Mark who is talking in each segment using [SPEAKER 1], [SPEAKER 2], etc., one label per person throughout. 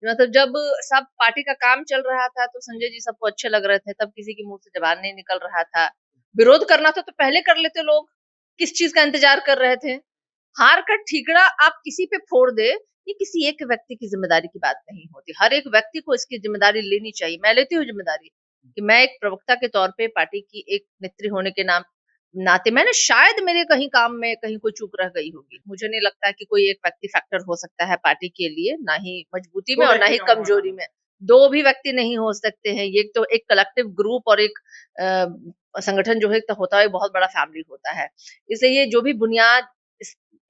[SPEAKER 1] मतलब जब सब पार्टी का काम चल रहा था तो संजय जी सबको अच्छे लग रहे थे, तब किसी के मुंह से जबान नहीं निकल रहा था। विरोध करना था तो पहले कर लेते लोग, किस चीज का इंतजार कर रहे थे? हार का ठीकरा आप किसी पे फोड़ दे, ये किसी एक व्यक्ति की जिम्मेदारी की बात नहीं होती। हर एक व्यक्ति को इसकी जिम्मेदारी लेनी चाहिए। मैं लेती हूँ जिम्मेदारी कि मैं एक प्रवक्ता के तौर पे पार्टी की एक नेत्री होने के नाते मैंने शायद मेरे कहीं काम में कहीं कोई चूक रह गई होगी। मुझे नहीं लगता कि कोई एक व्यक्ति फैक्टर हो सकता है पार्टी के लिए, ना ही मजबूती में
[SPEAKER 2] दो
[SPEAKER 1] और ना
[SPEAKER 2] व्यक्ति
[SPEAKER 1] ही
[SPEAKER 2] का होना
[SPEAKER 1] कमजोरी में। दो भी व्यक्ति नहीं हो सकते हैं। ये तो एक कलेक्टिव ग्रुप और एक संगठन जो है तो होता है, बहुत बड़ा फैमिली होता है। इसलिए ये जो भी बुनियाद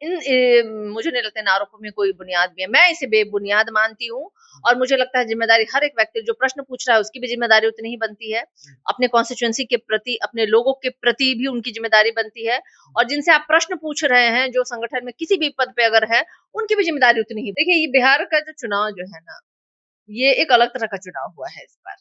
[SPEAKER 1] मुझे नहीं लगता इन आरोपों में कोई बुनियाद भी है। मैं इसे बेबुनियाद मानती हूँ और मुझे लगता है जिम्मेदारी हर एक व्यक्ति जो प्रश्न पूछ रहा है उसकी भी जिम्मेदारी उतनी ही बनती है। अपने कॉन्स्टिट्यूएंसी के प्रति, अपने लोगों के प्रति भी उनकी जिम्मेदारी बनती है। और जिनसे आप प्रश्न पूछ रहे हैं, जो संगठन में किसी भी पद पे अगर है, उनकी भी जिम्मेदारी उतनी ही। देखिए, ये बिहार का जो चुनाव जो है ना, ये एक अलग तरह का चुनाव हुआ है इस बार।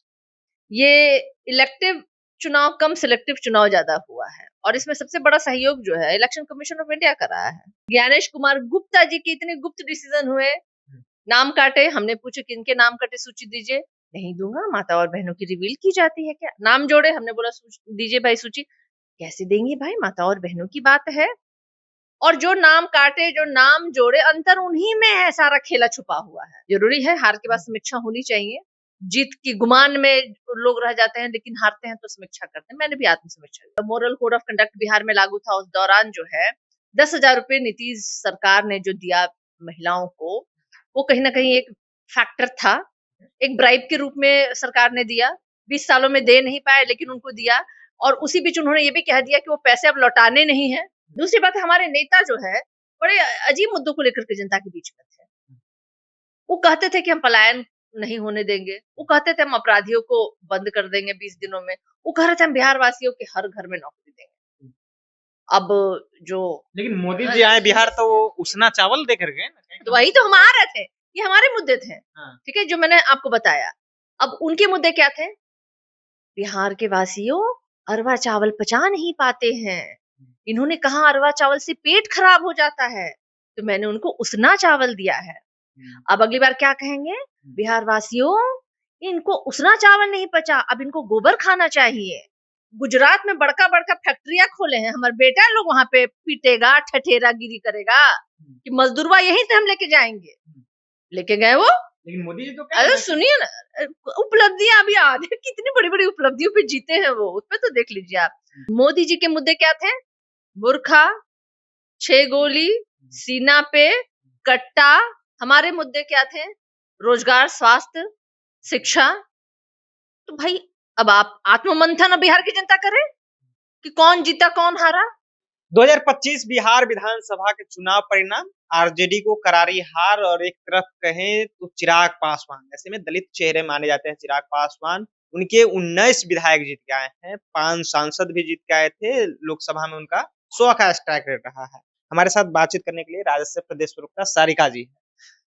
[SPEAKER 1] ये इलेक्टिव चुनाव कम, सिलेक्टिव चुनाव ज्यादा हुआ है। और इसमें सबसे बड़ा सहयोग जो है इलेक्शन कमीशन ऑफ इंडिया कर रहा है। ज्ञानेश कुमार गुप्ता जी के इतने गुप्त डिसीजन हुए, नाम काटे। हमने पूछे किनके नाम कटे, सूची दीजिए। नहीं दूंगा, माता और बहनों की रिवील की जाती है क्या? नाम जोड़े, हमने बोला दीजिए भाई सूची। कैसे देंगे भाई, माता और बहनों की बात है। और जो नाम काटे, जो नाम जोड़े, अंतर उन्हीं में है। सारा खेला छुपा हुआ है। जरूरी है हार के बाद समीक्षा होनी चाहिए। जीत की गुमान में लोग रह जाते हैं, लेकिन हारते हैं तो समीक्षा करते हैं। मैंने भी आत्म समीक्षा। Moral code of conduct Bihar में लागू था, उस दौरान जो है 10,000 रुपए नीतीश सरकार ने जो दिया महिलाओं को, वो कहीं ना कहीं एक फैक्टर था। एक ब्राइब के रूप में सरकार ने दिया। 20 सालों में दे नहीं पाए, लेकिन उनको दिया। और उसी बीच उन्होंने ये भी कह दिया कि वो पैसे अब लौटाने नहीं है। दूसरी बात है, हमारे नेता जो है बड़े अजीब मुद्दों को लेकर के जनता के बीच में थे। वो कहते थे कि हम पलायन नहीं होने देंगे। वो कहते थे हम अपराधियों को बंद कर देंगे 20 दिनों में। वो कह रहे थे हम बिहार वासियों के हर घर में नौकरी देंगे। अब जो
[SPEAKER 2] लेकिन मोदी जी आए बिहार तो वो उसना चावल दे कर गए ना।
[SPEAKER 1] तो वही तो हम आ रहे थे, ये हमारे मुद्दे थे।
[SPEAKER 2] हाँ।
[SPEAKER 1] ठीक है, जो मैंने आपको बताया। अब उनके मुद्दे क्या थे? बिहार के वासियों अरवा चावल पचा नहीं पाते हैं। इन्होंने कहा अरवा चावल से पेट खराब हो जाता है, तो मैंने उनको उसना चावल दिया है। अब अगली बार क्या कहेंगे? बिहार वासियों, इनको उसना चावल नहीं पचा, अब इनको गोबर खाना चाहिए। गुजरात में बड़का बड़का फैक्ट्रियां खोले हैं, हमारे बेटा लोग वहां पे पीटेगा, ठठेरा गिरी करेगा कि मजदूरवा यहीं से हम लेके जाएंगे। लेके गए वो।
[SPEAKER 2] लेकिन मोदी जी तो
[SPEAKER 1] अरे सुनिए ना, उपलब्धियां अभी आधे कितनी बड़ी बड़ी उपलब्धियों पे जीते हैं वो, उसपे तो देख लीजिए आप। मोदी जी के मुद्दे क्या थे? बुरखा, 6 गोली, सीना पे कट्टा। हमारे मुद्दे क्या थे? रोजगार, स्वास्थ्य, शिक्षा। तो भाई, अब आप आत्ममंथन अब बिहार की जनता करे कि कौन जीता कौन हारा।
[SPEAKER 2] 2025 बिहार विधानसभा के चुनाव परिणाम, आरजेडी को करारी हार और एक तरफ कहें तो चिराग पासवान, ऐसे में दलित चेहरे माने जाते हैं चिराग पासवान। उनके 19 विधायक जीत के आए हैं, 5 सांसद भी जीत के आए थे। लोकसभा में उनका 100 का स्ट्राइक रेट रहा है। हमारे साथ बातचीत करने के लिए राजद प्रदेश प्रवक्ता सारिका जी है।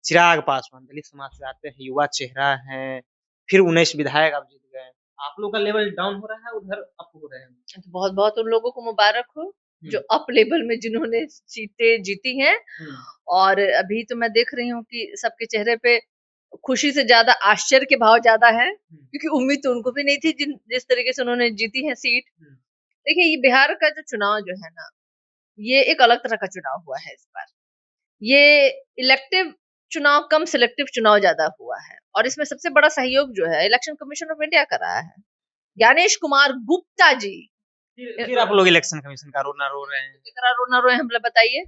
[SPEAKER 2] चिराग पासवान दलित समाज से आते हैं, युवा चेहरा है, फिर 19 विधायक आप जीत गए। आप लोग का लेवल डाउन हो रहा है, उधर अप हो रहे हैं।
[SPEAKER 1] तो बहुत बहुत उन लोगों को मुबारक हो जो अप लेवल में जिन्होंने सीटें जीती हैं। और अभी तो मैं देख रही हूँ कि सबके चेहरे पे खुशी से ज्यादा आश्चर्य के भाव ज्यादा है, क्योंकि उम्मीद तो उनको भी नहीं थी जिस तरीके से उन्होंने जीती है सीट। देखिए, ये बिहार का जो चुनाव जो है ना, ये एक अलग तरह का चुनाव हुआ है इस बार। ये इलेक्टिव चुनाव कम, सिलेक्टिव चुनाव ज्यादा हुआ है। और इसमें सबसे बड़ा सहयोग जो है इलेक्शन कमीशन ऑफ इंडिया कर रहा है। ज्ञानेश कुमार गुप्ता जी।
[SPEAKER 2] फिर आप लोग इलेक्शन कमीशन का रोना रो रहे हैं।
[SPEAKER 1] रोना रोए, हम बताइए।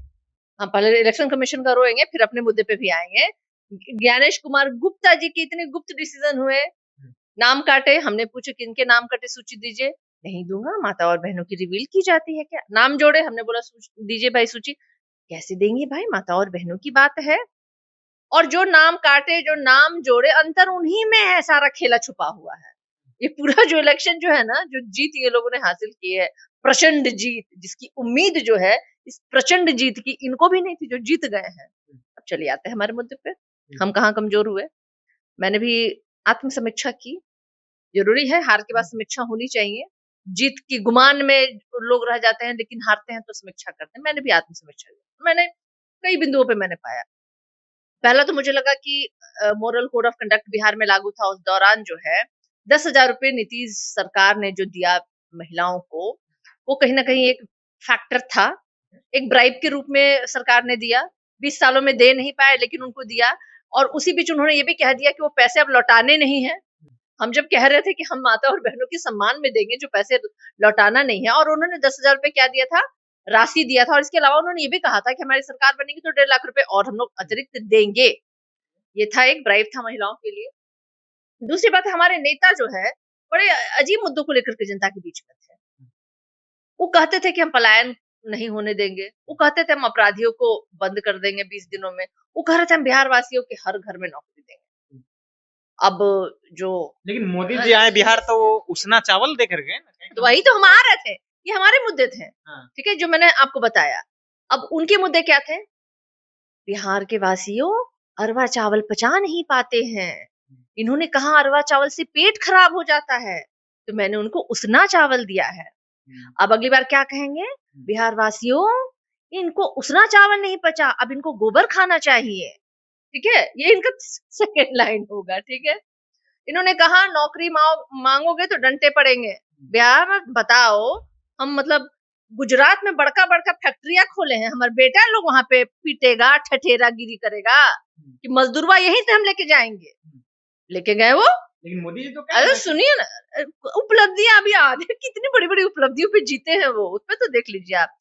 [SPEAKER 1] हम पहले इलेक्शन कमीशन का रोएंगे, फिर अपने मुद्दे पे भी आएंगे। ज्ञानेश कुमार गुप्ता जी के इतने गुप्त डिसीजन हुए, नाम काटे। हमने पूछे किनके नाम कटे, सूची दीजिए। नहीं दूंगा, माता और बहनों की रिवील की जाती है क्या? नाम जोड़े, हमने बोला दीजिए भाई सूची। कैसे देंगे भाई, माता और बहनों की बात है। और जो नाम काटे, जो नाम जोड़े, अंतर उन्हीं में है। सारा खेला छुपा हुआ है। ये पूरा जो इलेक्शन जो है ना, जो जीत ये लोगों ने हासिल की है, प्रचंड जीत, जिसकी उम्मीद जो है इस प्रचंड जीत की इनको भी नहीं थी, जो जीत गए हैं। अब चलिए आते हैं हमारे मुद्दे पे, हम कहाँ कमजोर हुए। मैंने भी आत्म समीक्षा की। जरूरी है हार के बाद समीक्षा होनी चाहिए। जीत की गुमान में लोग रह जाते हैं, लेकिन हारते हैं तो समीक्षा करते हैं। मैंने भी आत्म समीक्षा की। मैंने कई बिंदुओं पे मैंने पाया पहला तो मुझे लगा कि moral code of conduct Bihar में लागू था, उस दौरान जो है 10,000 रुपए नीतीश सरकार ने जो दिया महिलाओं को, वो कहीं न कहीं एक फैक्टर था। एक ब्राइब के रूप में सरकार ने दिया, 20 सालों में दे नहीं पाए लेकिन उनको दिया, और उसी बीच उन्होंने ये भी कह दिया कि वो पैसे अब लौटाने नहीं हैं। हम जब कह रहे थे कि हम माता और बहनों के सम्मान में देंगे, जो पैसे लौटाना नहीं है, और उन्होंने 10,000 रुपए क्या दिया था? राशि दिया था, और इसके अलावा उन्होंने ये भी कहा था कि हमारी सरकार बनेगी तो 1.5 लाख रुपए और हम लोग अतिरिक्त देंगे। ये था, एक ब्राइब था महिलाओं के लिए। दूसरी बात है, हमारे नेता जो है बड़े अजीब मुद्दों को लेकर के जनता के बीच में थे। वो कहते थे कि हम पलायन नहीं होने देंगे, वो कहते थे हम अपराधियों को बंद कर देंगे 20 दिनों में, वो कह रहे थे हम बिहार वासियों के हर घर में नौकरी देंगे। अब जो
[SPEAKER 2] लेकिन मोदी जी आए बिहार तो वो उसना चावल देकर गए ना,
[SPEAKER 1] तो वही तो हम आ रहे थे, ये हमारे मुद्दे थे,
[SPEAKER 2] हाँ।
[SPEAKER 1] ठीक है, जो मैंने आपको बताया। अब उनके मुद्दे क्या थे? बिहार के वासियों अरवा चावल पचा नहीं पाते हैं, इन्होंने कहा अरवा चावल से पेट खराब हो जाता है, तो मैंने उनको उसना चावल दिया है। अब अगली बार क्या कहेंगे? बिहार वासियों, इनको उसना चावल नहीं पचा, अब इनको गोबर खाना चाहिए, ठीक है, ये इनका सेकंड लाइन होगा, ठीक है। इन्होंने कहा नौकरी मांगोगे तो डंटे पड़ेंगे। बिहार में बताओ, हम मतलब गुजरात में बड़का बड़का फैक्ट्रियां खोले हैं, हमारे बेटा लोग वहां पे पीटेगा, ठठेरा गिरी करेगा कि मजदूरवा यहीं से हम लेके जाएंगे। लेके गए वो,
[SPEAKER 2] लेकिन मोदी जी तो
[SPEAKER 1] अरे सुनिए ना, उपलब्धियां अभी याद है, कितनी बड़ी बड़ी उपलब्धियों पे जीते हैं वो, उसमें तो देख लीजिए आप।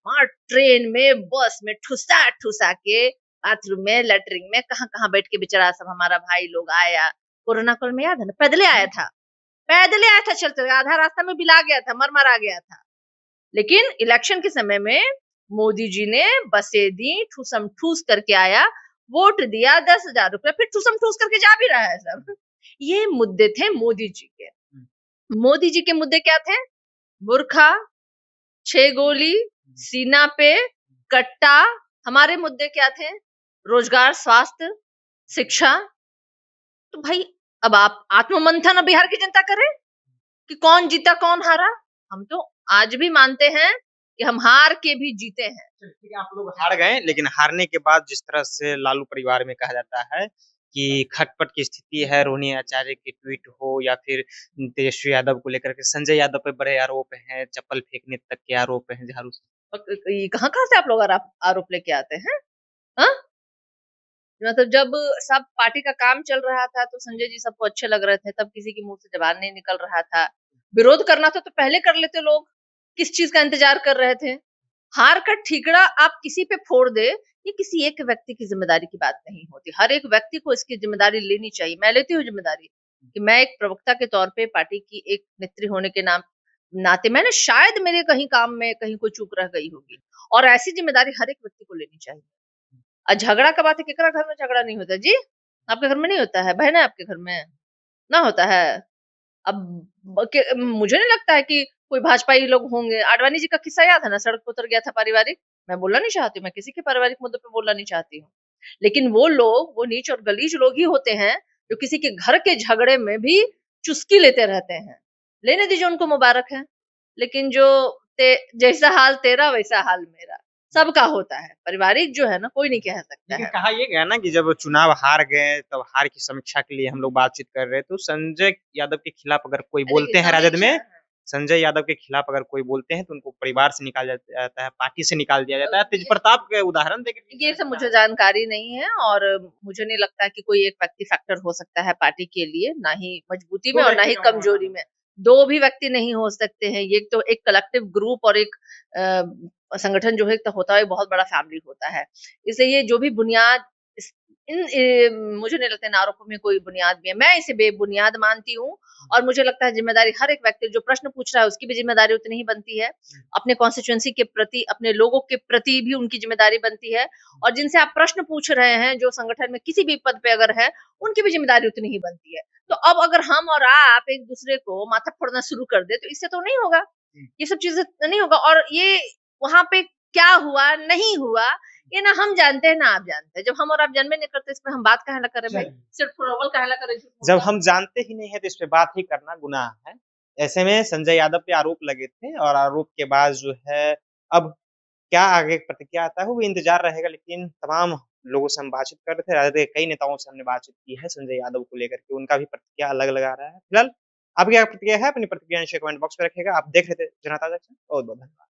[SPEAKER 1] वहां ट्रेन में, बस में ठुसा ठुसा के, बाथरूम में, लेटरिन में, कहाँ कहाँ बैठ के बेचारा सब हमारा भाई लोग आया। कोरोना काल में याद है ना, पैदले आया था, पैदले आया था, चलते हुए आधा रास्ता में बिला गया था, मर मरा गया था। लेकिन इलेक्शन के समय में मोदी जी ने बसें दी, ठूसम ठूस करके आया, वोट दिया, 10,000 रुपए, फिर ठूसम ठूस करके जा भी रहा है सब। ये मुद्दे थे मोदी जी के। मोदी जी के मुद्दे क्या थे? बुरखा, 6 गोली, सीना पे कट्टा। हमारे मुद्दे क्या थे? रोजगार, स्वास्थ्य, शिक्षा। तो भाई अब आप आत्ममंथन बिहार की जनता करे कि कौन जीता कौन हारा। हम तो आज भी मानते हैं कि हम हार के भी जीते हैं।
[SPEAKER 2] ठीक है, आप लोग हार गए, लेकिन हारने के बाद जिस तरह से लालू परिवार में कहा जाता है कि खटपट की स्थिति है, रोहिणी आचार्य की ट्वीट हो या फिर तेजस्वी यादव को लेकर के संजय यादव पे बड़े आरोप हैं, चप्पल फेंकने तक के आरोप हैं झाड़ू से।
[SPEAKER 1] ये कहाँ से आप लोग आरोप लेके आते हैं? हाँ, मतलब जब सब पार्टी का काम चल रहा था तो संजय जी सबको अच्छे लग रहे थे, तब किसी के मुंह से जबान नहीं निकल रहा था। विरोध करना था तो पहले कर लेते लोग, किस चीज का इंतजार कर रहे थे? हार का ठीकरा आप किसी पे फोड़ दे, ये किसी एक व्यक्ति की जिम्मेदारी की बात नहीं होती। हर एक व्यक्ति को इसकी जिम्मेदारी लेनी चाहिए। मैं लेती हूँ जिम्मेदारी कि मैं एक प्रवक्ता के तौर पे पार्टी की एक नेत्री होने के नाते मैंने शायद मेरे कहीं काम में कहीं कोई चूक रह गई होगी, और ऐसी जिम्मेदारी हर एक व्यक्ति को लेनी चाहिए। झगड़ा का बात है, केकरा घर में झगड़ा नहीं होता जी? आपके घर में नहीं होता है? बहन है आपके घर में? ना होता है। अब मुझे नहीं लगता है कि कोई भाजपाई लोग होंगे। आडवाणी जी का किस्सा याद है ना, सड़क पर उतर गया था पारिवारिक। मैं बोलना नहीं चाहती, मैं किसी के पारिवारिक मुद्दे पे बोलना नहीं चाहती हूँ, लेकिन वो लोग, वो नीच और गलीज लोग ही होते हैं जो किसी के घर के झगड़े में भी चुस्की लेते रहते हैं। लेने दीजिए, उनको मुबारक है। लेकिन जो जैसा हाल तेरा वैसा हाल मेरा, सबका होता है। पारिवारिक जो है ना, कोई नहीं कह सकता
[SPEAKER 2] लेकिन
[SPEAKER 1] है।
[SPEAKER 2] कहा ये गया ना कि जब चुनाव हार गए तब हार की समीक्षा के लिए हम लोग बातचीत कर रहे, तो संजय यादव के खिलाफ अगर कोई बोलते हैं राजद में, संजय यादव के खिलाफ अगर कोई बोलते हैं तो उनको परिवार से निकाल जाता है, पार्टी से निकाल दिया जाता है। तेज प्रताप के उदाहरण देकर
[SPEAKER 1] ये सब मुझे जानकारी नहीं है, और मुझे नहीं लगता कि कोई एक व्यक्ति फैक्टर हो सकता है पार्टी के लिए, ना ही मजबूती में और ना ही कमजोरी में। दो भी व्यक्ति नहीं हो सकते हैं। ये तो एक कलेक्टिव ग्रुप और एक संगठन जो है तो होता है, बहुत बड़ा फैमिली होता है। इसलिए ये जो भी बुनियाद मुझे नहीं लगता इन आरोपों में कोई बुनियाद भी है। मैं इसे बेबुनियाद मानती हूँ, और मुझे लगता है जिम्मेदारी हर एक व्यक्ति जो प्रश्न पूछ रहा है उसकी भी जिम्मेदारी उतनी ही बनती है। अपने कॉन्स्टिट्यूएंसी के प्रति, अपने लोगों के प्रति भी उनकी जिम्मेदारी बनती है, और जिनसे आप प्रश्न पूछ रहे हैं, जो संगठन में किसी भी पद पे अगर है, उनकी भी जिम्मेदारी उतनी ही बनती है। तो अब अगर हम और आप एक दूसरे को माथा फोड़ना शुरू कर दे तो इससे तो नहीं होगा, ये सब चीजें नहीं होगा। और ये वहां पे क्या हुआ नहीं हुआ, ये ना हम जानते हैं ना आप जानते हैं। जब हम और आप जन्मे नहीं करते, इसमें हम बात कहाँ ना करें भाई, सिर्फ प्रॉबल कहाँ ना करें।
[SPEAKER 2] जब हम जानते ही नहीं है तो इस पे बात ही करना गुनाह है। ऐसे में संजय यादव पे आरोप लगे थे और आरोप के बाद जो है अब क्या आगे प्रतिक्रिया आता है वो इंतजार रहेगा, लेकिन तमाम लोगों से हम बातचीत कर रहे थे। राजद के कई नेताओं से हमने बातचीत की है संजय यादव को लेकर के, उनका भी प्रतिक्रिया अलग-अलग आ रहा है। फिलहाल आपकी क्या प्रतिक्रिया है? अपनी प्रतिक्रिया नीचे कमेंट बॉक्स में रखिएगा। आप देख रहे थे जनता तक से, बहुत-बहुत धन्यवाद।